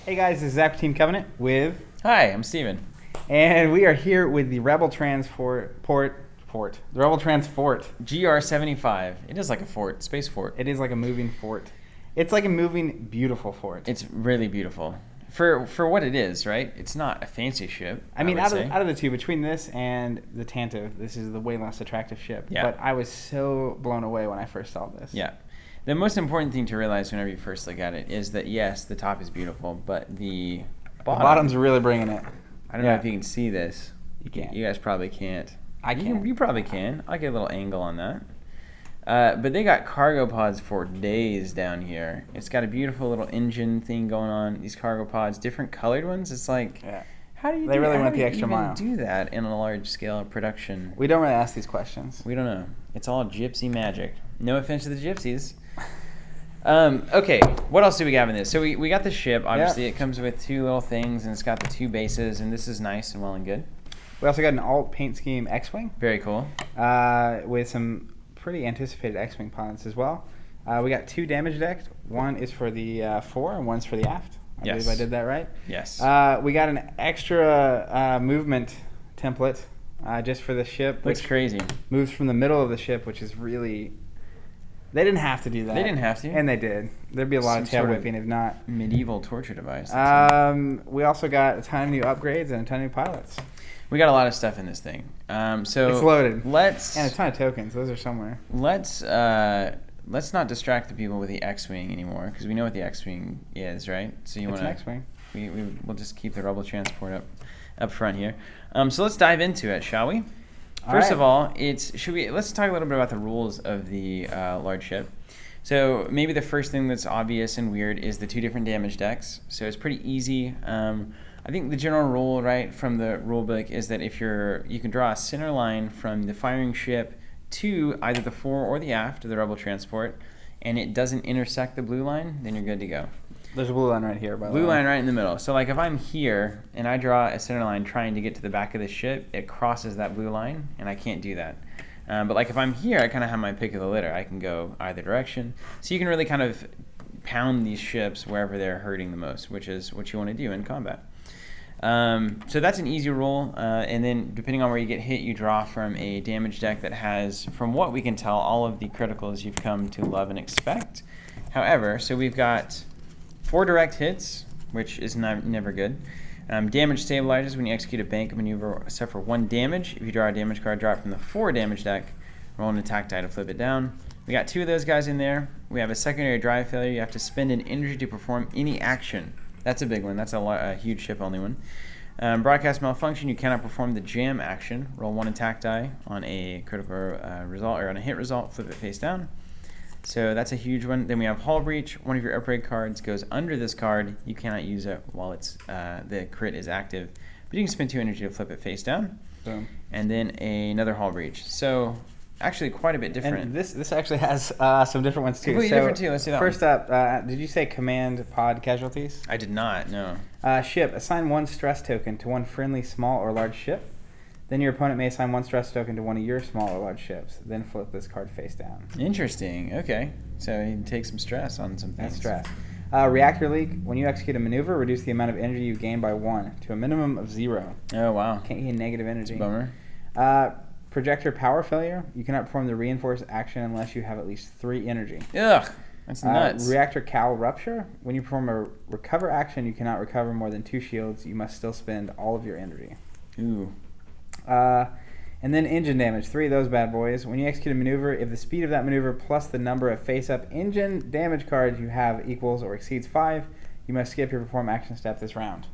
Hey guys, this is Zach Team Covenant with, Hi, I'm Steven. and we are here with the Rebel Transport. The Rebel Transport. GR75. It is like a fort, space fort. It is like a moving fort. It's like a moving, beautiful fort. It's really beautiful. For what it is, right? It's not a fancy ship. I mean, would out say. of the two, between this and the Tantive, this is the way less attractive ship. Yeah. But I was so blown away when I first saw this. Yeah. The most important thing to realize whenever you first look at it is that, yes, the top is beautiful, but the Bottom's really bringing it. I don't know if you can see this. You can't. You guys probably can't. I can. You probably can. I'll get a little angle on that. But they got cargo pods for days down here. It's got a beautiful little engine thing going on. These cargo pods, different colored ones. It's like, how do you? They really went the extra mile. Do that in a large scale production? We don't really ask these questions. We don't know. It's all gypsy magic. No offense to the gypsies. Okay, what else do we have in this? So we got the ship. Obviously, It comes with two little things, and it's got the two bases, and this is nice and well and good. We also got an alt paint scheme X-Wing. Very cool. With some pretty anticipated X-Wing pods as well. We got two damage decks. One is for the fore, and one's for the aft. I believe I did that right. Yes. We got an extra movement template just for the ship. Looks crazy. Moves from the middle of the ship, which is really... They didn't have to do that. They didn't have to. And they did. There'd be a lot of tail whipping if not. Medieval torture device. We also got a ton of new upgrades and a ton of new pilots. We got a lot of stuff in this thing. So it's loaded. And a ton of tokens. Those are somewhere. Let's not distract the people with the X-Wing anymore, because we know what the X-Wing is, right? So It's an X-Wing. We'll just keep the Rebel Transport up front here. So let's dive into it, shall we? First of all, let's talk a little bit about the rules of the large ship. So maybe the first thing that's obvious and weird is the two different damage decks. So it's pretty easy. I think the general rule, right, from the rule book is that if you can draw a center line from the firing ship to either the fore or the aft of the Rebel Transport, and it doesn't intersect the blue line, then you're good to go. There's a blue line right here, by the way. Blue line right in the middle. So like if I'm here and I draw a center line trying to get to the back of the ship, it crosses that blue line, and I can't do that. But like if I'm here, I kind of have my pick of the litter. I can go either direction. So you can really kind of pound these ships wherever they're hurting the most, which is what you want to do in combat. So that's an easy rule. And then depending on where you get hit, you draw from a damage deck that has, from what we can tell, all of the criticals you've come to love and expect. However, so we've got 4 direct hits, which is never good. Damage stabilizers when you execute a bank maneuver, suffer 1 damage. If you draw a damage card, draw it from the 4 damage deck. Roll an attack die to flip it down. We got 2 of those guys in there. We have a secondary drive failure. You have to spend an energy to perform any action. That's a big one. That's a huge ship-only one. Broadcast malfunction. You cannot perform the jam action. Roll 1 attack die on a critical result or on a hit result. Flip it face down. So that's a huge one. Then we have Hull Breach. One of your upgrade cards goes under this card. You cannot use it while the crit is active. But you can spend 2 energy to flip it face down. Boom. And then another Hull Breach. So actually quite a bit different. And this actually has some different ones too. Completely different too. Let's see that first up, did you say command pod casualties? I did not, no. Ship. Assign 1 stress token to 1 friendly small or large ship. Then your opponent may assign 1 stress token to one of your small or large ships. Then flip this card face down. Interesting. Okay. So he takes some stress on some things. That's stress. Reactor leak. When you execute a maneuver, reduce the amount of energy you gain by 1 to a minimum of 0. Oh, wow. Can't gain negative energy. That's a bummer. Projector power failure. You cannot perform the reinforced action unless you have at least 3 energy. Ugh. That's nuts. Reactor cowl rupture. When you perform a recover action, you cannot recover more than 2 shields. You must still spend all of your energy. Ooh. And then engine damage, 3 of those bad boys. When you execute a maneuver, if the speed of that maneuver plus the number of face-up engine damage cards you have equals or exceeds 5, you must skip your perform action step this round.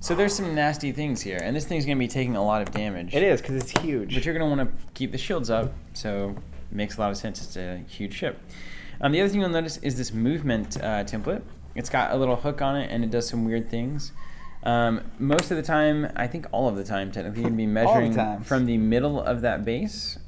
So there's some nasty things here, and this thing's going to be taking a lot of damage. It is, because it's huge. But you're going to want to keep the shields up, so it makes a lot of sense. It's a huge ship. The other thing you'll notice is this movement template. It's got a little hook on it, and it does some weird things. Most of the time, I think all of the time, technically, you'd be measuring from the middle of that base,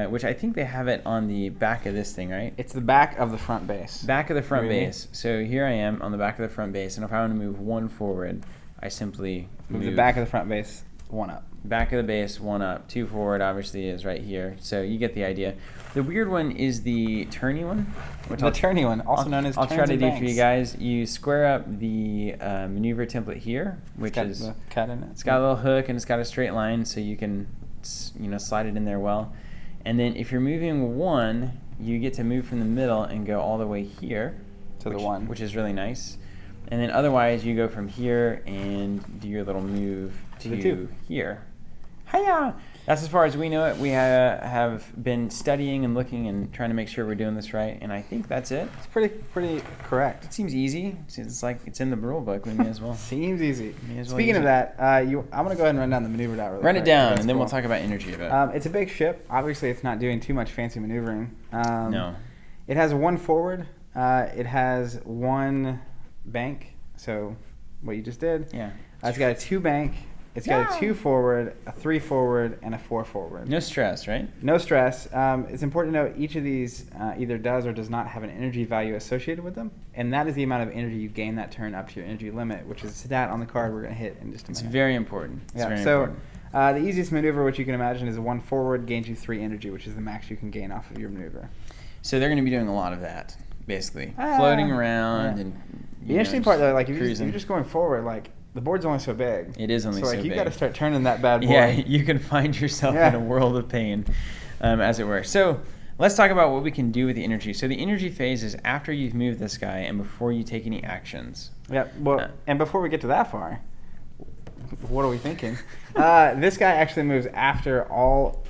which I think they have it on the back of this thing, right? It's the back of the front base. Back of the front base. So here I am on the back of the front base, and if I want to move 1 forward, I simply move the back of the front base 1 up. back of the base, 1 up, 2 forward. Obviously, is right here. So you get the idea. The weird one is the turny one. The turny one, also known as I'll turns try to and do banks. for you guys. You square up the maneuver template here, which Got is the cut in it. it's got a little hook and it's got a straight line, so you can slide it in there well. And then if you're moving 1, you get to move from the middle and go all the way here To the 1. which is really nice. And then otherwise, you go from here and do your little move To the to 2. here. Hiya! That's as far as we know it. We have been studying and looking and trying to make sure we're doing this right, and I think that's it. It's pretty correct. It seems easy. It's like it's in the rule book. We may as well. Seems easy. May as well Speaking use of it. that, I'm going to go ahead and run down the maneuver dot really Run it quick. down, That's and then we'll cool. talk about energy about it. It's a big ship. Obviously, it's not doing too much fancy maneuvering. No. It has 1 forward. It has 1 bank. So what you just did. Yeah. It's got a 2 bank. It's got a 2 forward, a 3 forward, and a 4 forward. No stress, right? No stress. It's important to note each of these either does or does not have an energy value associated with them, and that is the amount of energy you gain that turn up to your energy limit, which is a stat on the card we're going to hit in just a It's minute. very important. It's Yeah. very So important. the easiest maneuver, which you can imagine, is a 1 forward gains you 3 energy, which is the max you can gain off of your maneuver. So they're going to be doing a lot of that, basically, Ah, floating around yeah. and. The interesting part, though, like if cruising. you're just going forward, like the board's only so big. It is only so like you big. got to start turning that bad boy. Yeah, you can find yourself Yeah. in a world of pain, as it were. So let's talk about what we can do with the energy. So the energy phase is after you've moved this guy and before you take any actions. Yeah. Well, Uh, and before we get to that far, what are we thinking? This guy actually moves after all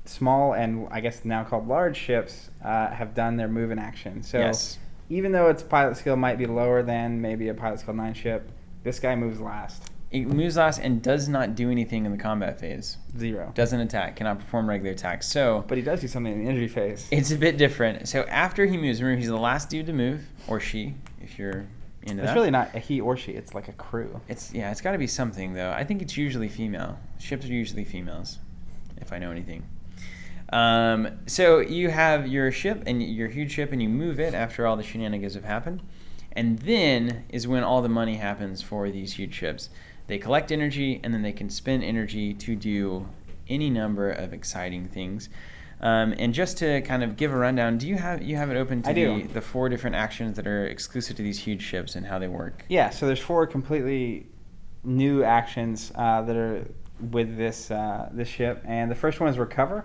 small and I guess now called large ships have done their move in action. So Yes. even though its pilot skill might be lower than maybe a pilot skill 9 ship, this guy moves last. It moves last and does not do anything in the combat phase. 0. Doesn't attack, cannot perform regular attacks. So But he does do something in the energy phase. it's a bit different. So after he moves, remember he's the last dude to move, or she, if you're into It's that. really not a he or she. It's like a crew. It's got to be something though. I think it's usually female. Ships are usually females, if I know anything. So you have your ship and your huge ship, and you move it after all the shenanigans have happened, and then is when all the money happens for these huge ships. They collect energy, and then they can spend energy to do any number of exciting things. And just to kind of give a rundown, you have it open to I do. the 4 different actions that are exclusive to these huge ships and how they work? Yeah, so there's 4 completely new actions that are with this ship, and the first one is recover.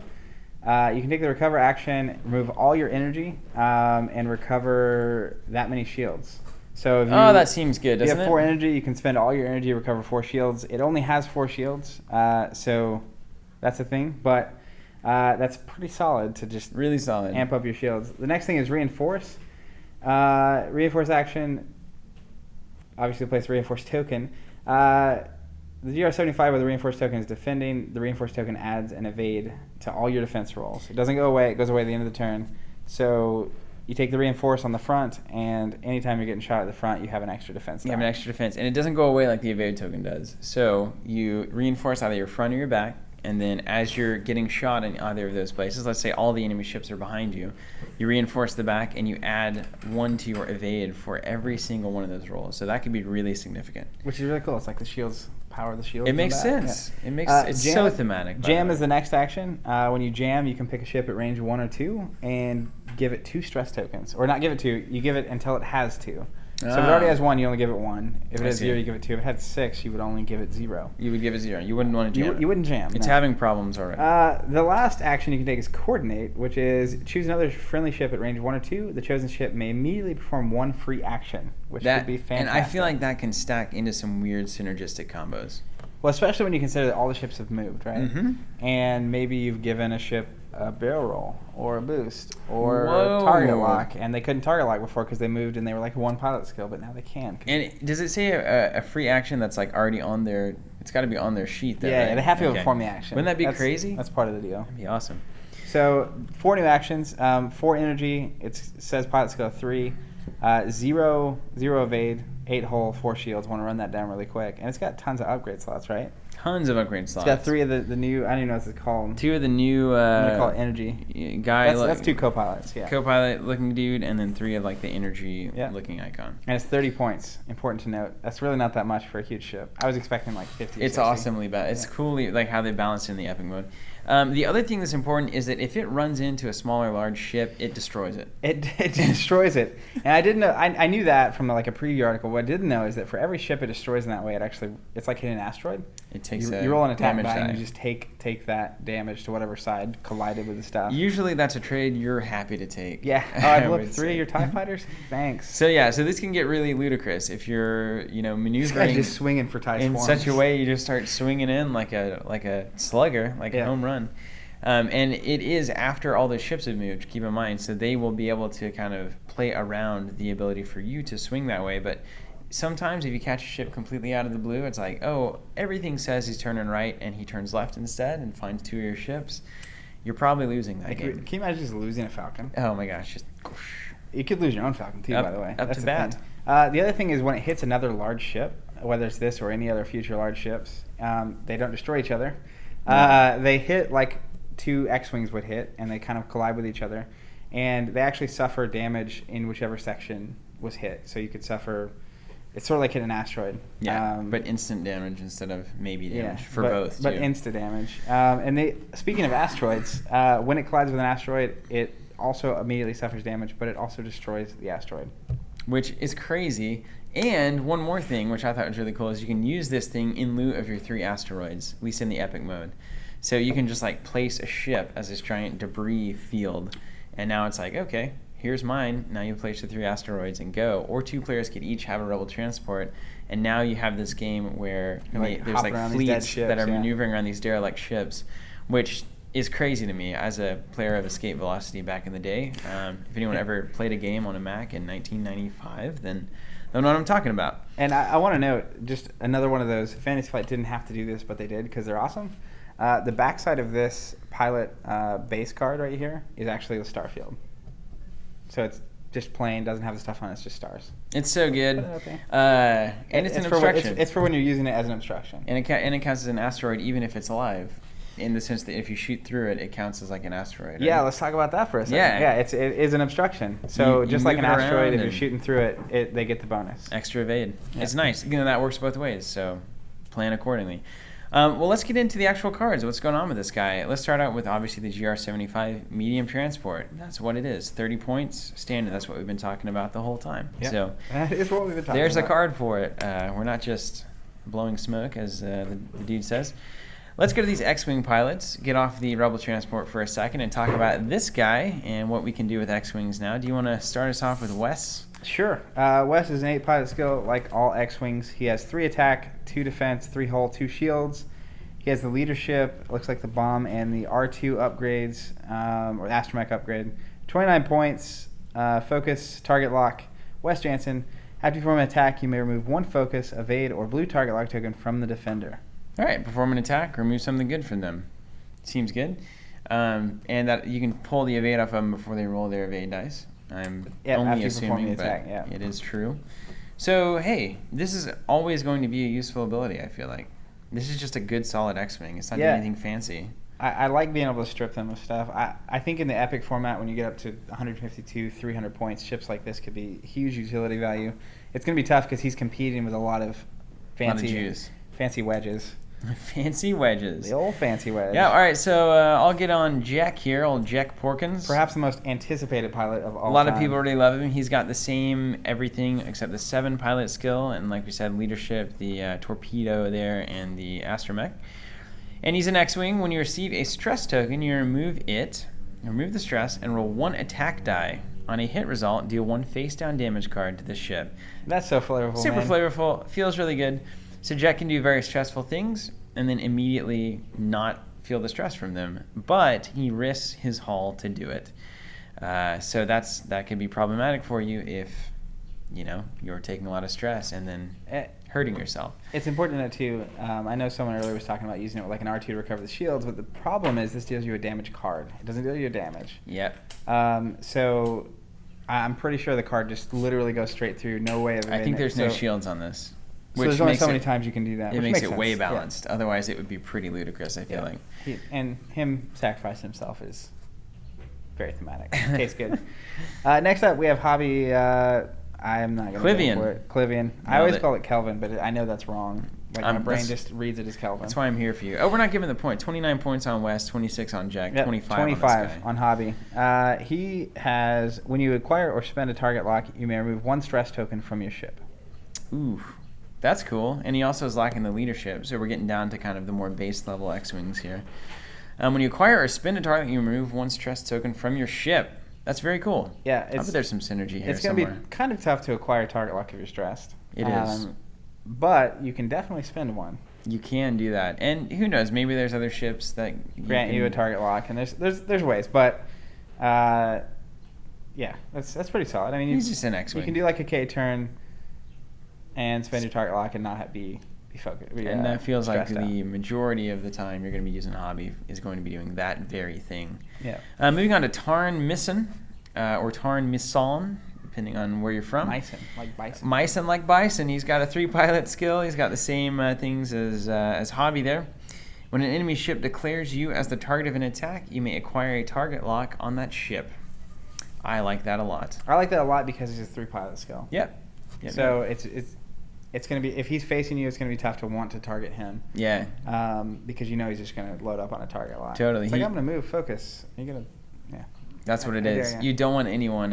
You can take the recover action, remove all your energy, and recover that many shields. So if you, that seems good, if you doesn't have it? 4 energy, you can spend all your energy to recover 4 shields. It only has 4 shields, so that's the thing. But that's pretty solid to just Really solid. amp up your shields. The next thing is reinforce. Reinforce action. Obviously, place a reinforce token. The GR75 with the reinforce token is defending. The reinforce token adds an evade to all your defense rolls. It doesn't go away. It goes away at the end of the turn. So you take the reinforce on the front, and anytime you're getting shot at the front, you have an extra defense. You have an die. extra defense, and it doesn't go away like the evade token does. So you reinforce either your front or your back, and then as you're getting shot in either of those places, let's say all the enemy ships are behind you, you reinforce the back and you add 1 to your evade for every single one of those rolls. So that could be really significant. Which is really cool. It's like the shields power the shields. It in the makes back. sense. Yeah. It makes it's so thematic. by Jam the is way. the next action. When you jam, you can pick a ship at range 1 or 2 and give it 2 stress tokens. Or not give it 2, you give it until it has 2. So if it already has 1, you only give it 1. If it I has see. 0, you give it 2. If it had 6, you would only give it 0. You would give it 0. You wouldn't want to jam. You wouldn't jam. It's no. having problems already. The last action you can take is coordinate, which is choose another friendly ship at range 1 or 2. The chosen ship may immediately perform 1 free action, which would be fantastic. And I feel like that can stack into some weird synergistic combos. Well, especially when you consider that all the ships have moved, right? Mm-hmm. And maybe you've given a ship a barrel roll or a boost or Whoa. a target lock, and they couldn't target lock before because they moved and they were like 1 pilot skill, but now they can. And does it say a free action that's like already on their? It's got to be on their sheet. Though, Yeah, right? they have to Okay. perform the action. Wouldn't that be That's- crazy? That's part of the deal. That'd be awesome. So 4 new actions, 4 energy. It says pilot skill 3, 0 evade, 8 hull, 4 shields. Want to run that down really quick, and it's got tons of upgrade slots, right? tons of upgrade It's slots. got 3 of the new. I don't even know what it's called. 2 of the new. I'm gonna call it energy. Guy. That's 2 co-pilots. Yeah. Co-pilot looking dude, and then 3 of like the energy Yeah. looking icon. And it's 30 points. Important to note. That's really not that much for a huge ship. I was expecting like 50. It's 60. awesomely bad. It's cool like how they balance in the epic mode. The other thing that's important is that if it runs into a small or large ship, it destroys it. It destroys it. And I didn't know. I knew that from like a preview article. What I didn't know is that for every ship it destroys in that way, it's like hitting an asteroid. It takes you roll an attack damage die die. and you just take that damage to whatever side collided with the stuff. Usually that's a trade you're happy to take. Yeah. Oh, I've looked 3 of your TIE fighters. Thanks. So yeah, so this can get really ludicrous if you're This guy's maneuvering just swinging for TIE in swarms. such a way you just start swinging in like a slugger, like a home run. And it is after all the ships have moved, keep in mind, so they will be able to kind of play around the ability for you to swing that way. But sometimes if you catch a ship completely out of the blue, it's like, oh, everything says he's turning right and he turns left instead and finds 2 of your ships. You're probably losing that game. Can you imagine just losing a Falcon? Oh my gosh, just You could lose your own Falcon too, by the way. Up That's to the bat. thing. The other thing is when it hits another large ship, whether it's this or any other future large ships, they don't destroy each other. They hit like 2 X-Wings would hit, and they kind of collide with each other. And they actually suffer damage in whichever section was hit. So you could suffer... It's sort of like hitting an asteroid. Yeah, but instant damage instead of maybe damage for both. But too. instant damage. Speaking of asteroids, when it collides with an asteroid, it also immediately suffers damage, but it also destroys the asteroid. Which is crazy. And one more thing, which I thought was really cool, is you can use this thing in lieu of your 3 asteroids, at least in the epic mode. So you can just like place a ship as this giant debris field, and now it's like, okay, here's mine. Now you place the 3 asteroids and go. Or 2 players could each have a rebel transport, and now you have this game where there's like fleets that are maneuvering around these derelict ships, which is crazy to me as a player of Escape Velocity back in the day. If anyone ever played a game on a Mac in 1995, then they'll know what I'm talking about. And I want to note, just another one of those, Fantasy Flight didn't have to do this, but they did because they're awesome. The backside of this pilot base card right here is actually the star field. So it's just plain, doesn't have the stuff on it, it's just stars. It's so good. Okay. And it's an obstruction. It's for when you're using it as an obstruction. And it counts as an asteroid even if it's alive, in the sense that if you shoot through it, it counts as like an asteroid. Right? Yeah, let's talk about that for a second. Yeah. It is an obstruction. So You just like move an it asteroid, around if you're and- shooting through it, they get the bonus. Extra evade. Yeah. It's nice. That works both ways, so plan accordingly. Well, let's get into the actual cards. What's going on with this guy? Let's start out with obviously the GR75 medium transport. That's what it is. 30 points standard. That's what we've been talking about the whole time. Yeah. So That is what we've been talking there's about. a card for it. We're not just blowing smoke, as the dude says. Let's go to these X-Wing pilots, get off the Rebel transport for a second, and talk about this guy and what we can do with X-Wings now. Do you want to start us off with Wes? Sure. Wes is an 8 pilot skill like all X-Wings. He has 3 attack, 2 defense, 3 hull, 2 shields. He has the leadership, looks like the bomb, and the R2 upgrades, or the astromech upgrade. 29 points, focus, target lock. Wes Jansen, after you perform an attack, you may remove 1 focus, evade, or blue target lock token from the defender. All right, perform an attack, remove something good from them. Seems good. And that you can pull the evade off of them before they roll their evade dice. I'm Yeah, after only you perform assuming, the attack, but yeah. it is true. So, hey, this is always going to be a useful ability, I feel like. This is just a good, solid X-Wing. It's not doing anything fancy. I like being able to strip them of stuff. I think in the epic format, when you get up to 152, 300 points, ships like this could be huge utility value. It's going to be tough because he's competing with a lot of fancy wedges. Fancy wedges. The old fancy wedge. Yeah, all right, so I'll get on Jack here, old Jack Porkins. Perhaps the most anticipated pilot of all time. A lot of people already love him. He's got the same everything except the 7 pilot skill, and like we said, leadership, the torpedo there, and the astromech. And he's an X-Wing. When you receive a stress token, you remove the stress, and roll 1 attack die. On a hit result, deal 1 face-down damage card to the ship. That's so flavorful, Super man. flavorful. Feels really good. So Jack can do very stressful things and then immediately not feel the stress from them. But he risks his hull to do it. So that can be problematic for you if, you're taking a lot of stress and then hurting yourself. It's important to note, too, I know someone earlier was talking about using it like an R2 to recover the shields, but the problem is this deals you a damage card. It doesn't deal you a damage. Yep. So I'm pretty sure the card just literally goes straight through. No way of I think evading it. there's no shields on this. So Which there's only makes so many it- times you can do that. It which makes makes it way sense. Yeah. balanced. Otherwise, it would be pretty ludicrous, I feel like. And him sacrificing himself is very thematic. Tastes good. Next up, we have hobby. I'm not going to Clivian. go for it. Clivian. I Nailed always it. call it Kelvin, but I know that's wrong. Like my brain that's- just reads it as Kelvin. That's why I'm here for you. Oh, we're not giving the point. 29 points on West, 26 on Jack, Yep, 25 25 on this guy. hobby. He has, when you acquire or spend a target lock, you may remove 1 stress token from your ship. Ooh, that's cool. And he also is lacking the leadership, so we're getting down to kind of the more base level X-Wings here. When you acquire or spend a target, you remove 1 stress token from your ship. That's very cool. Yeah, I bet there's some synergy here it's going somewhere. to be kind of tough to acquire target lock if you're stressed. It is. But you can definitely spend 1. You can do that. And who knows, maybe there's other ships that Grant you a target lock, and there's ways, but yeah, that's pretty solid. I mean, He's just an X-Wing. You can do like a K turn and spend your target lock and not be focused. And that feels like stressed out. the majority of the time you're going to be using hobby is going to be doing that very thing. Yeah. Moving on to Tarn Misson, or Tarn Misson, depending on where you're from. Bison, like bison. Myson like Bison. He's got a 3 pilot skill. He's got the same things as Hobby there. When an enemy ship declares you as the target of an attack, you may acquire a target lock on that ship. I like that a lot. I like that a lot because it's a 3 pilot skill. Yep. So it's going to be, if he's facing you, it's going to be tough to want to target him. Yeah. Because you know he's just going to load up on a target lock. Totally. It's like, I'm going to move, focus. You're going to, yeah. That's what it I is. dare ya. You don't want anyone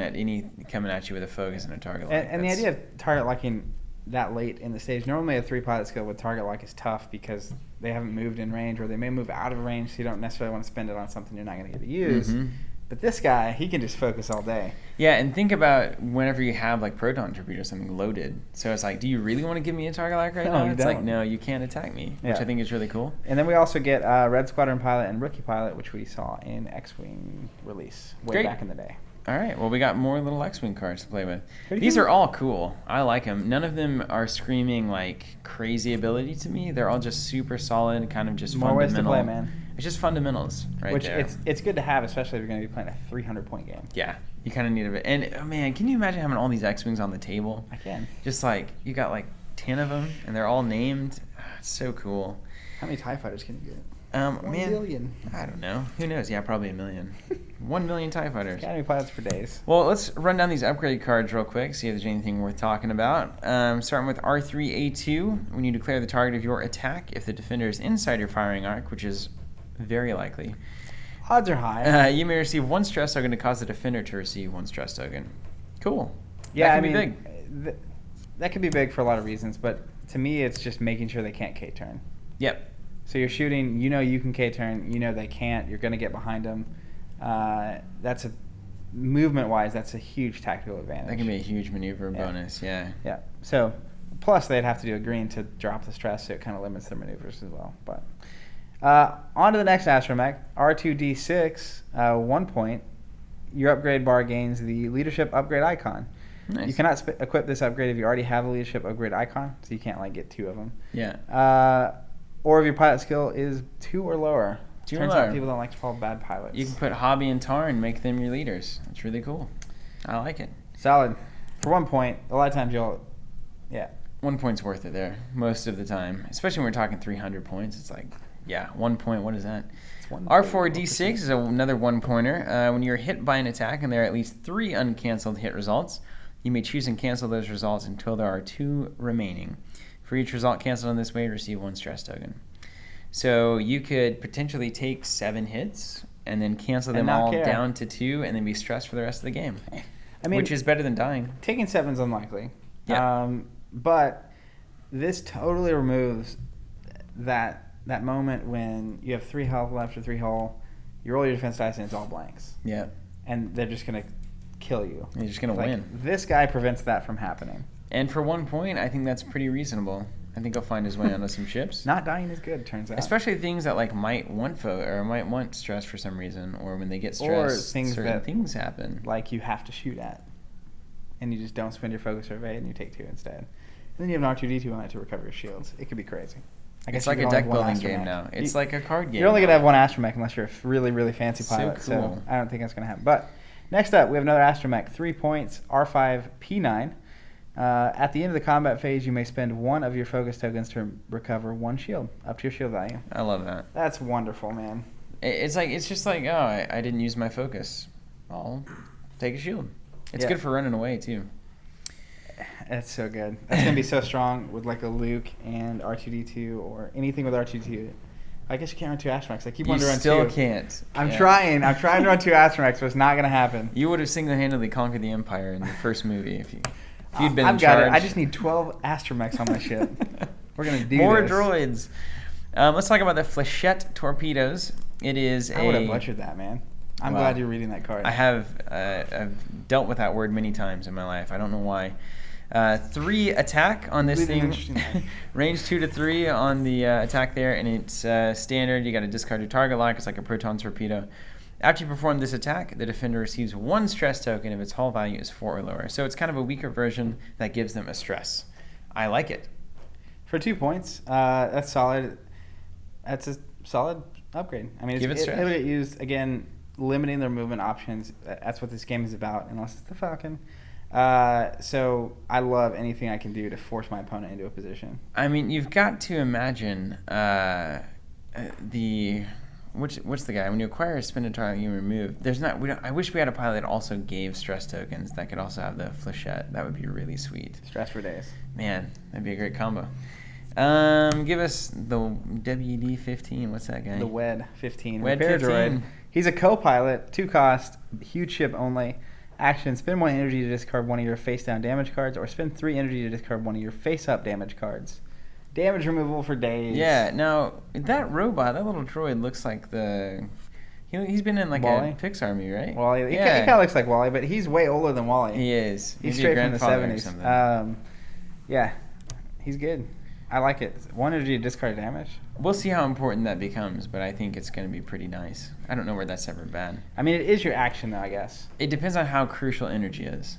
coming at you with a focus and a target lock. And the idea of target locking that late in the stage, normally a 3 pilot skill with target lock is tough because they haven't moved in range, or they may move out of range, so you don't necessarily want to spend it on something you're not going to get to use. Mhm. But this guy, he can just focus all day. Yeah, and think about whenever you have like proton torpedo or something loaded. So it's like, do you really want to give me a target lock right No, now? you It's like, don't. no, you can't attack me, which Yeah. I think is really cool. And then we also get Red Squadron Pilot and Rookie Pilot, which we saw in X-Wing release way Great. back in the day. All right, well, we got more little X-Wing cards to play with. Who do These you- are all cool. I like them. None of them are screaming like crazy ability to me. They're all just super solid, kind of just More ways fundamental. to play, man. It's just fundamentals right Which there. it's good to have, especially if you're going to be playing a 300-point game. Yeah, you kind of need a bit. And oh, man, can you imagine having all these X-Wings on the table? I can. Just like, you got like 10 of them, and they're all named. It's so cool. How many TIE fighters can you get? 1 Man, billion. I don't know. Who knows? Yeah, probably 1 million. 1 million TIE fighters. Academy pilots for days. Well, let's run down these upgrade cards real quick, see if there's anything worth talking about. Starting with R3A2, when you declare the target of your attack, if the defender is inside your firing arc, which is very likely, Odds are high. you may receive 1 stress token to cause the defender to receive 1 stress token. Cool. Yeah, that I can mean, be big. That could be big for a lot of reasons, but to me, it's just making sure they can't K-turn. Yep. So you're shooting, you know you can K-turn, you know they can't, you're going to get behind them. That's a, movement-wise, that's a huge tactical advantage. That can be a huge maneuver Yeah. bonus, yeah. Yeah, so, plus they'd have to do a green to drop the stress, so it kind of limits their maneuvers as well. But on to the next astromech, R2D6, 1 point. Your upgrade bar gains the leadership upgrade icon. Nice. You cannot equip this upgrade if you already have a leadership upgrade icon, so you can't like get 2 of them. Yeah. Or if your pilot skill is 2 or lower. 2 or Turns lower. out people don't like to follow bad pilots. You can put Hobby and Tar and make them your leaders. That's really cool. I like it. Solid. For 1 point, a lot of times yeah. 1 point's worth it there most of the time, especially when we're talking 300 points. It's like, yeah, 1 point. What is that? It's 1 R4D6 is another 1 pointer. When you're hit by an attack and there are at least 3 uncanceled hit results, you may choose and cancel those results until there are 2 remaining. For each result canceled in this way, receive 1 stress token. So you could potentially take 7 hits and then cancel And them not all care. down to 2 and then be stressed for the rest of the game, I mean, which is better than dying. taking 7's unlikely. Yeah. But this totally removes that moment when you have 3 health left or 3 hull, you roll your defense dice and it's all blanks. Yeah, And they're just going to kill you. you're just going to Like, win. This guy prevents that from happening. And for 1 point, I think that's pretty reasonable. I think he'll find his way onto some ships. Not dying is good, turns out. Especially things that like might want or might want stress for some reason, or when they get Or stressed, things certain that- things happen. like you have to shoot at. And you just don't spend your focus survey and you take 2 instead. And then you have an R2D2 on it to recover your shields. It could be crazy. I guess It's you like can a only deck have one building game astromech. now. It's You- like a card game. You're only going to now. have one astromech unless you're a really, really fancy So pilot. So, cool. I don't think that's going to happen. But next up, we have another astromech. 3 points, R5P9. At the end of the combat phase, you may spend one of your focus tokens to recover one shield, up to your shield value. I love that. That's wonderful, man. It's just like, oh, I didn't use my focus. I'll take a shield. It's good for running away, too. That's so good. That's going to be so strong with like a Luke and R2-D2 or anything with R2-D2. I guess you can't run 2 astromechs. I keep wanting to run 2. You still can't. I'm trying to run 2 astromechs, but it's not going to happen. You would have single-handedly conquered the Empire in the first movie if you'd been I've in got charge. it. I just need 12 astromechs on my ship. We're going to do More this. droids. Let's talk about the Flechette torpedoes. It is I would have butchered that, man. I'm glad you're reading that card. I have I've dealt with that word many times in my life. I don't know why. 3 attack on this thing. Range 2 to 3 on the attack there, and it's standard. You got to discard your target lock. It's like a proton torpedo. After you perform this attack, the defender receives 1 stress token if its hull value is 4 or lower. So it's kind of a weaker version that gives them a stress. I like it. For 2 points, that's solid. That's a solid upgrade. I mean, it'll get used, again, limiting their movement options. That's what this game is about, unless it's the Falcon. So I love anything I can do to force my opponent into a position. I mean, you've got to imagine what's the guy? When you acquire a spin a target, you remove. I wish we had a pilot that also gave stress tokens that could also have the Flechette. That would be really sweet. Stress for days. Man, that'd be a great combo. Give us the WD-15. What's that guy? The WED-15. WED Repair 15. droid. He's a co-pilot, 2 cost, huge ship only. Action, spend 1 energy to discard 1 of your face-down damage cards, or spend 3 energy to discard 1 of your face-up damage cards. Damage removal for days. Yeah, now, that robot, that little droid looks like he's been in like Wall-E? a Pixar movie, right? Wall-E. He kind of looks like Wall-E, but he's way older than Wall-E. He is. He's Maybe straight from the grandfather or 70s. something. Yeah, he's good. I like it. 1 energy to discard damage. We'll see how important that becomes, but I think it's going to be pretty nice. I don't know where that's ever bad. I mean, it is your action, though, I guess. It depends on how crucial energy is.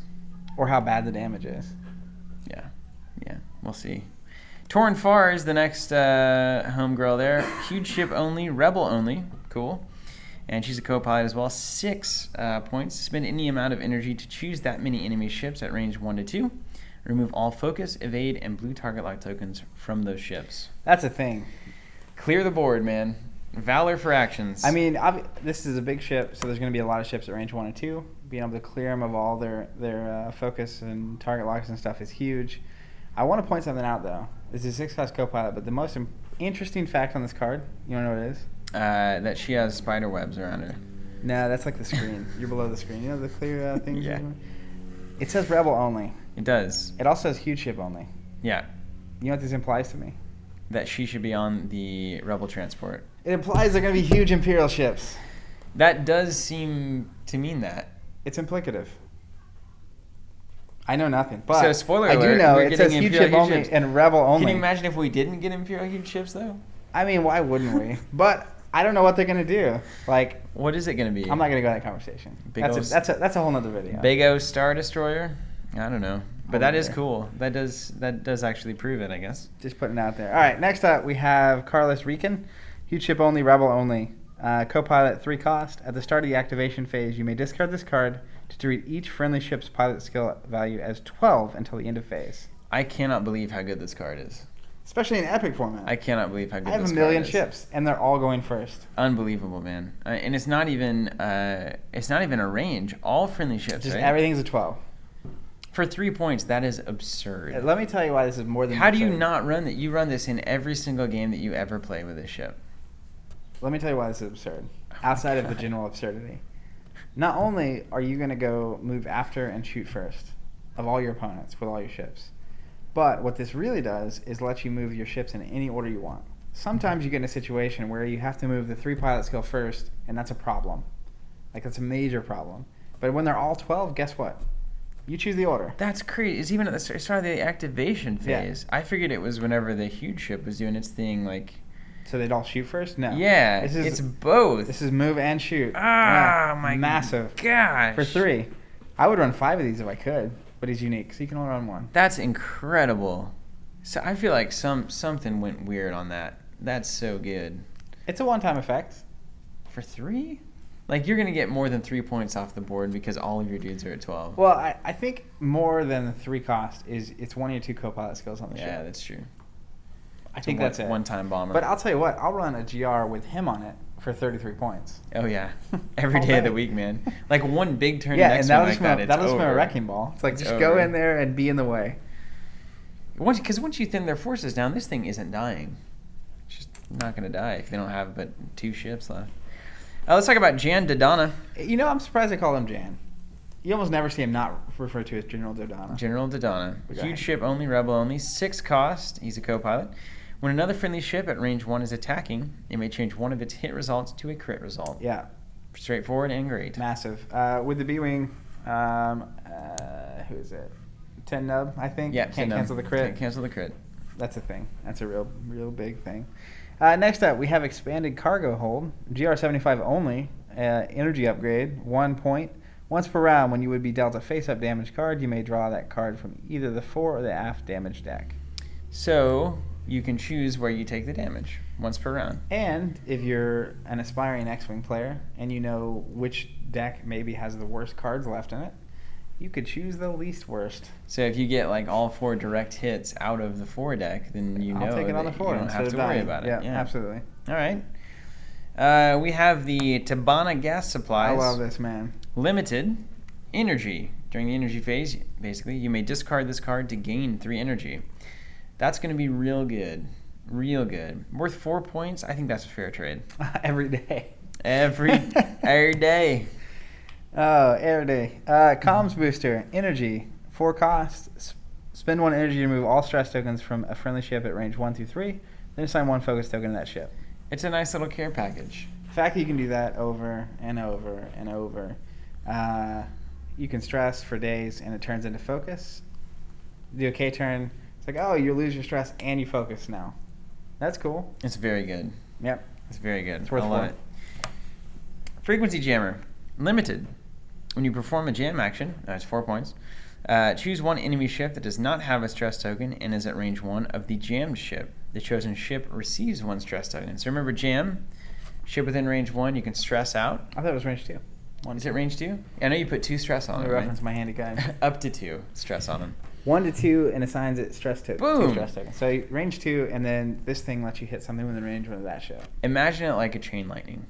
Or how bad the damage is. Yeah, we'll see. Torn Far is the next homegirl there. Huge ship only, rebel only. Cool. And she's a co-pilot as well. 6 points. Spend any amount of energy to choose that many enemy ships at range 1 to 2. Remove all focus, evade, and blue target lock tokens from those ships. That's a thing. Clear the board, man. Valor for actions. I mean, this is a big ship, so there's going to be a lot of ships at range 1 and 2. Being able to clear them of all their focus and target locks and stuff is huge. I want to point something out, though. This is a 6-cost co-pilot, but the most interesting fact on this card, you want to know what it is? That she has spider webs around her. No, that's like the screen. You're below the screen. You know the clear things? Yeah. It says rebel only. It does. It also says huge ship only. Yeah. You know what this implies to me? That she should be on the rebel transport. It implies they're going to be huge Imperial ships. That does seem to mean that. It's implicative. I know nothing, but so spoiler I alert, do know we're it says getting huge Imperial ship only ships. and rebel only. Can you imagine if we didn't get Imperial huge ships, though? I mean, why wouldn't we? But I don't know what they're going to do. Like, what is it going to be? I'm not going to go in that conversation. That's a whole nother video. Big O Star Destroyer? I don't know. But that is there. cool. That does actually prove it, I guess. Just putting it out there. All right, next up we have Carlos Rican. Huge ship only, rebel only. Co-pilot 3 cost. At the start of the activation phase, you may discard this card to treat each friendly ship's pilot skill value as 12 until the end of phase. I cannot believe how good this card is. Especially in epic format. I cannot believe how good this card is. I have a million ships, and they're all going first. Unbelievable, man. And it's not even a range. All friendly ships, Just right? everything's a 12. For 3 points, that is absurd. Let me tell you why this is more than How do absurd. you not run that? You run this in every single game that you ever play with this ship. Let me tell you why this is absurd. Outside of the God. general absurdity. Not only are you going to go move after and shoot first of all your opponents with all your ships, but what this really does is let you move your ships in any order you want. Sometimes you get in a situation where you have to move the 3 pilot skill first, and that's a problem. Like, that's a major problem. But when they're all 12, guess what? You choose the order. That's crazy. It's even at the start of the activation phase. Yeah. I figured it was whenever the huge ship was doing its thing, like... So they'd all shoot first? No. Yeah, it's both. This is move and shoot. My massive. gosh. For 3. I would run 5 of these if I could, but he's unique, so you can only run 1. That's incredible. So I feel like something went weird on that. That's so good. It's a one-time effect. For 3? Like, you're going to get more than 3 points off the board because all of your dudes are at 12. Well, I think more than the 3 cost is it's one of your 2 co-pilot skills on the ship. Yeah, that's true. I think that's it. One-time bomber. But I'll tell you what, I'll run a GR with him on it for 33 points. Oh, yeah. Every All day of the day. week, man. Like, one big turn Yeah, next and one like that, it's that'll just over. a wrecking ball. It's like, It's just go over. in there and be in the way. Because once you thin their forces down, this thing isn't dying. It's just not going to die if they don't have but 2 ships left. Let's talk about Jan Dodonna. You know, I'm surprised they call him Jan. You almost never see him not referred to as General Dodonna. General Dodonna. Okay. Huge ship only, rebel only. 6 cost. He's a co-pilot. When another friendly ship at range 1 is attacking, it may change one of its hit results to a crit result. Yeah, Straightforward and great. massive. With the B-Wing, who is it? 10 nub, I think? Yeah, Can't cancel the crit. Can't cancel the crit. That's a thing. That's a real big thing. Next up, we have expanded cargo hold. GR75 only. Energy upgrade. 1 point. Once per round, when you would be dealt a face-up damage card, you may draw that card from either the fore or the aft damage deck. So, you can choose where you take the damage once per round. And if you're an aspiring X-Wing player and you know which deck maybe has the worst cards left in it, you could choose the least worst. So if you get like all 4 direct hits out of the 4 deck, then you know I'll take it on the that floor you don't instead have of to worry dying. about it. Yeah, absolutely. All right. We have the Tabana gas supplies. I love this, man. Limited energy. During the energy phase, basically, you may discard this card to gain 3 energy. That's going to be real good. Real good. Worth 4 points. I think that's a fair trade. Every day. Every day. Oh, every day. Comms booster. Energy. 4 costs. Spend 1 energy to remove all stress tokens from a friendly ship at range 1 through 3. Then assign 1 focus token to that ship. It's a nice little care package. The fact that you can do that over and over and over. You can stress for days and it turns into focus. Do a K turn. It's like, oh, you lose your stress and you focus now. That's cool. It's very good. Yep. It's very good. It's worth I love 4. it. Frequency jammer. Limited. When you perform a jam action, that's 4 points. Choose 1 enemy ship that does not have a stress token and is at range 1 of the jammed ship. The chosen ship receives 1 stress token. So remember, jam, ship within range 1, you can stress out. I thought it was range 2. Is it range 2? I know you put 2 stress on Let it, me right? reference my handy guide. Up to 2 stress on them. 1 to 2 and assigns it stress token. Boom. 2 stress tokens. So range 2 and then this thing lets you hit something within range 1 of that ship. Imagine it like a chain lightning.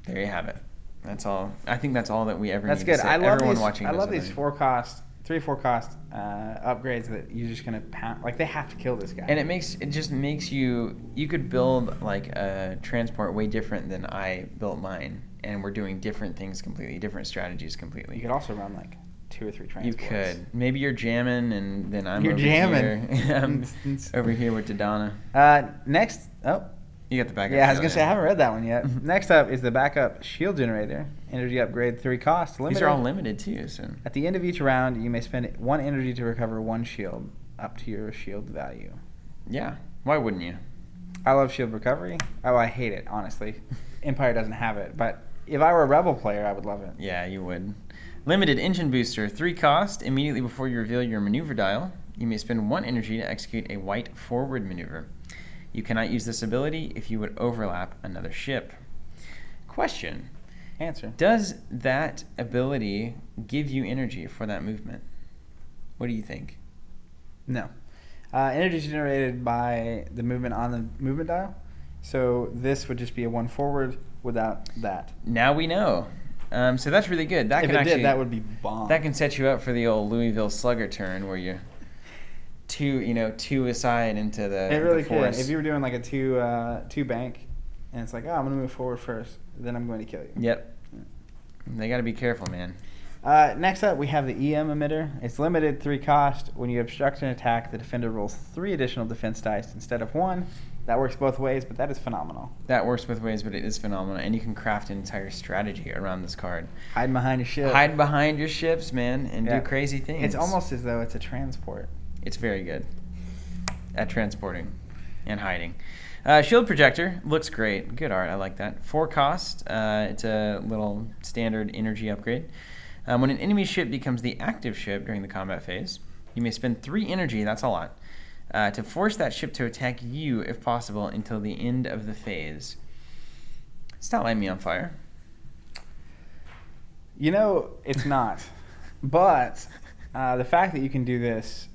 There you have it. That's all. I think that's all that we ever That's need good. to say. I love Everyone these. watching I knows love that. these 4 cost, 3-4 cost upgrades that you're just gonna pound. Like they have to kill this guy. And it just makes you could build like a transport way different than I built mine, and we're doing different things completely, different strategies completely. You could also run like 2 or 3 You transports. could. Maybe you're jamming, and then I'm You're over jamming. here. I'm over here with Dodonna. Next, You got the backup. yeah, I was shield, gonna say I haven't read that one yet. Next up is the backup shield generator. Energy upgrade 3 cost. Limited. These are all limited too. So At the end of each round, you may spend 1 energy to recover 1 shield, up to your shield value. yeah, why wouldn't you? I love shield recovery. Oh, I hate it, honestly. Empire doesn't have it, but if I were a Rebel player, I would love it. Yeah, you would. Limited engine booster, 3 cost. Immediately before you reveal your maneuver dial, you may spend 1 energy to execute a white forward maneuver. You cannot use this ability if you would overlap another ship. Question. Answer. Does that ability give you energy for that movement? What do you think? No. Energy is generated by the movement on the movement dial. So this would just be a 1 forward without that. Now we know. So that's really good. That If can it actually did, that would be bomb. that can set you up for the old Louisville Slugger turn where you two aside into the It really the could. force. If you were doing like a two bank, and it's like, oh, I'm going to move forward first, then I'm going to kill you. Yep. They got to be careful, man. Next up, we have the EM emitter. It's limited 3 cost. When you obstruct an attack, the defender rolls 3 additional defense dice instead of 1. That works both ways, but that is phenomenal. That works both ways, but it is phenomenal, and you can craft an entire strategy around this card. Hide behind your ship. Hide behind your ships, man, and Yeah. do crazy things. It's almost as though it's a transport. It's very good at transporting and hiding. Shield projector looks great. Good art. I like that. 4 cost. It's a little standard energy upgrade. When an enemy ship becomes the active ship during the combat phase, you may spend 3 energy. That's a lot. To force that ship to attack you, if possible, until the end of the phase. It's not lighting me on fire. You know, it's not. But the fact that you can do this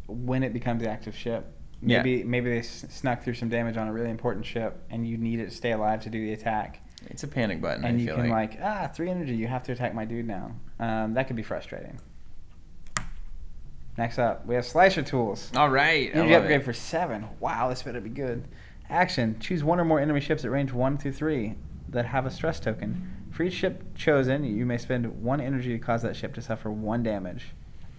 when it becomes the active ship, maybe they snuck through some damage on a really important ship, and you need it to stay alive to do the attack. It's a panic button. And I you feel can like 3 energy. You have to attack my dude now. That could be frustrating. Next up, we have Slicer Tools. All right. Energy upgrade for 7. Wow, this better be good. Action: choose one or more enemy ships at range 1 through 3 that have a stress token. For each ship chosen, you may spend 1 energy to cause that ship to suffer 1 damage.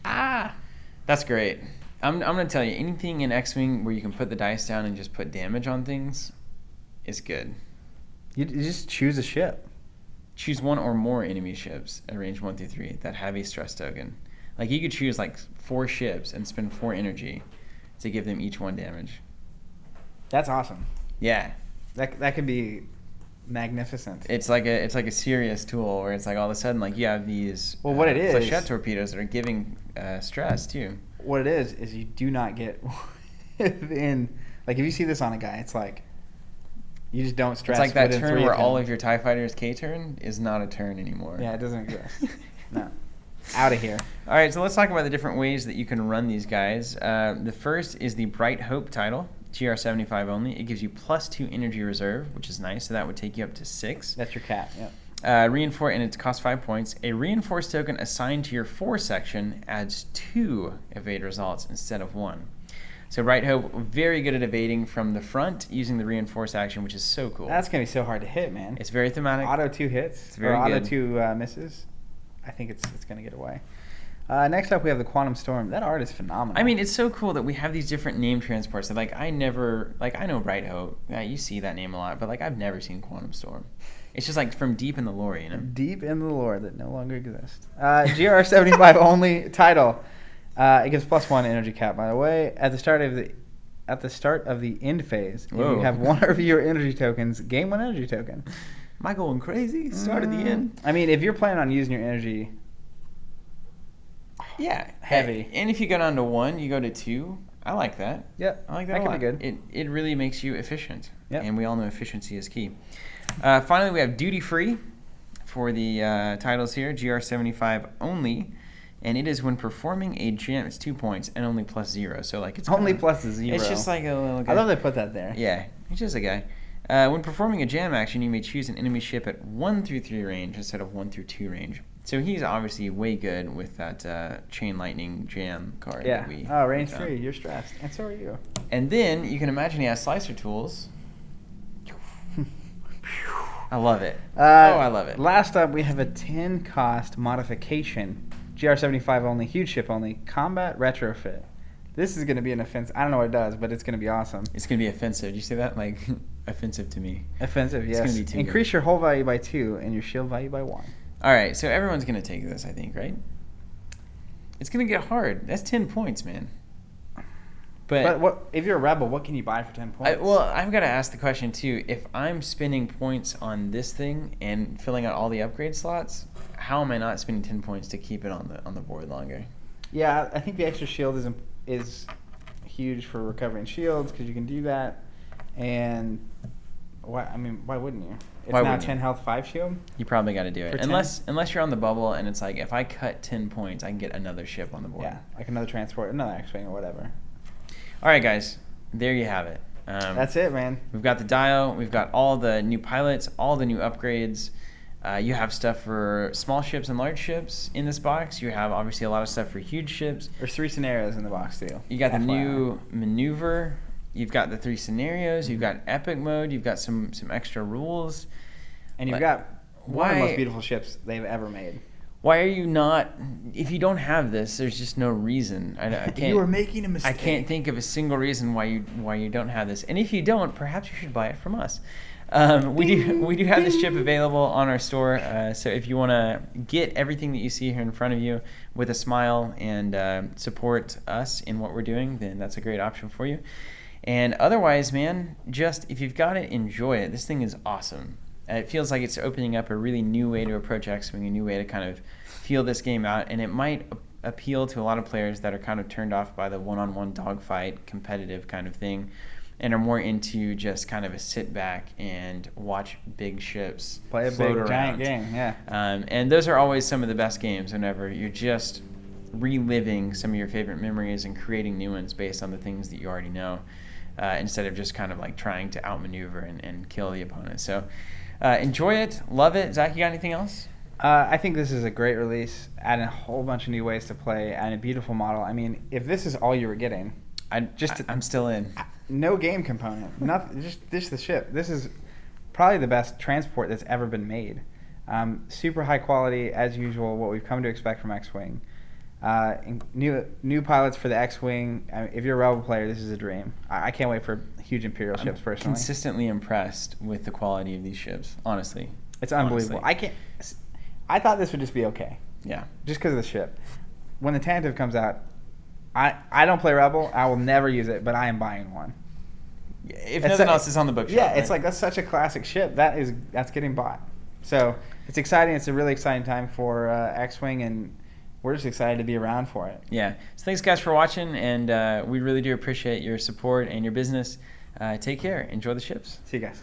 That's great. I'm going to tell you, anything in X-Wing where you can put the dice down and just put damage on things is good. You just choose a ship. Choose one or more enemy ships at range 1 through 3 that have a stress token. Like, you could choose, 4 ships and spend 4 energy to give them each 1 damage. That's awesome. Yeah. That could be magnificent. It's like a serious tool where it's like all of a sudden, you have these what it is, flechette torpedoes that are giving stress, too. What it is you do not get in... if you see this on a guy, it's like... You just don't stress. It's like that turn where all of your TIE Fighters K-turn is not a turn anymore. Yeah, it doesn't exist. No. Out of here. All right, so let's talk about the different ways that you can run these guys. The first is the Bright Hope title, GR75 only. It gives you +2 energy reserve, which is nice, so that would take you up to 6. That's your cat, yep. Reinforce, and it costs 5 points. A reinforced token assigned to your 4 section adds 2 evade results instead of 1. So Bright Hope, very good at evading from the front using the reinforce action, which is so cool. That's going to be so hard to hit, man. It's very thematic. Auto 2 hits, it's very or auto good. 2 misses. I think it's going to get away. Next up, we have the Quantum Storm. That art is phenomenal. I mean, it's so cool that we have these different name transports. That, I know Bright Hope. You see that name a lot, but I've never seen Quantum Storm. It's just from deep in the lore, you know? Deep in the lore that no longer exists. GR75 only title. It gives +1 energy cap, by the way. At the start of the end phase, if you have 1 or fewer energy tokens, gain 1 energy token. Am I going crazy? Start at the end. I mean, if you're planning on using your energy, heavy. And if you go down to 1, you go to 2. I like that. Yep, I like that. That a could lot. be good. It really makes you efficient. Yep. And we all know efficiency is key. Finally, we have Duty Free for the titles here. GR75 only. And it is when performing a jam. It's 2 points and only +0. So it's only +0. It's just like a little guy. I love they put that there. Yeah, it's just a guy. When performing a jam action, you may choose an enemy ship at 1 through 3 range instead of 1 through 2 range. So he's obviously way good with that Chain Lightning jam card. Yeah. That we range found. 3. You're stressed, and so are you. And then you can imagine he has Slicer Tools. I love it. I love it. Last up, we have a 10 cost modification. GR75 only, huge ship only, combat retrofit. This is going to be an offense. I don't know what it does, but it's going to be awesome. It's going to be offensive. Did you say that? Offensive to me. Offensive, yes. It's going to be too Increase good. your hull value by 2 and your shield value by 1. All right, so everyone's going to take this, I think, right? It's going to get hard. That's 10 points, man. But what if you're a rebel, what can you buy for 10 points? I've got to ask the question, too. If I'm spending points on this thing and filling out all the upgrade slots, how am I not spending 10 points to keep it on the board longer? Yeah, I think the extra shield is huge for recovering shields because you can do that. And why wouldn't you? It's Why now wouldn't 10 you? health 5 shield. You probably got to do it. For 10? Unless you're on the bubble and it's if I cut 10 points, I can get another ship on the board. Yeah, like another transport, another X-Wing or whatever. All right, guys. There you have it. That's it, man. We've got the dial. We've got all the new pilots, all the new upgrades. You have stuff for small ships and large ships in this box. You have obviously a lot of stuff for huge ships. There's 3 scenarios in the box too. You got the FYI. new maneuver. You've got the 3 scenarios. You've got epic mode. You've got some extra rules. And you've got one of the why- most beautiful ships they've ever made. Why are you not? If you don't have this, there's just no reason. I can't. You are making a mistake. I can't think of a single reason why you don't have this. And if you don't, perhaps you should buy it from us. We do have this chip available on our store. So if you want to get everything that you see here in front of you with a smile and support us in what we're doing, then that's a great option for you. And otherwise, man, just if you've got it, enjoy it. This thing is awesome. It feels like it's opening up a really new way to approach X-Wing, a new way to kind of feel this game out, and it might appeal to a lot of players that are kind of turned off by the one-on-one dogfight, competitive kind of thing. and are more into just kind of a sit back and watch big ships Play a float big around. giant game, yeah. And those are always some of the best games whenever you're just reliving some of your favorite memories and creating new ones based on the things that you already know, instead of just kind of like trying to outmaneuver and kill the opponent. So enjoy it, love it. Zach, you got anything else? I think this is a great release, adding a whole bunch of new ways to play and a beautiful model. I mean, if this is all you were getting, I'm still in. No game component, nothing, just the ship. This is probably the best transport that's ever been made. Super high quality, as usual, what we've come to expect from X-Wing. New pilots for the X-Wing. I mean, if you're a Rebel player, this is a dream. I can't wait for huge Imperial ships, personally. Consistently impressed with the quality of these ships, honestly. It's unbelievable. Honestly. I thought this would just be okay. Yeah. Just because of the ship. When the Tantive comes out, I don't play Rebel. I will never use it, but I am buying one. If nothing else, it's on the bookshelf. Yeah, right? it's like that's such a classic ship. That's getting bought. So it's exciting. It's a really exciting time for X-Wing, and we're just excited to be around for it. Yeah. So thanks, guys, for watching, and we really do appreciate your support and your business. Take care. Enjoy the ships. See you guys.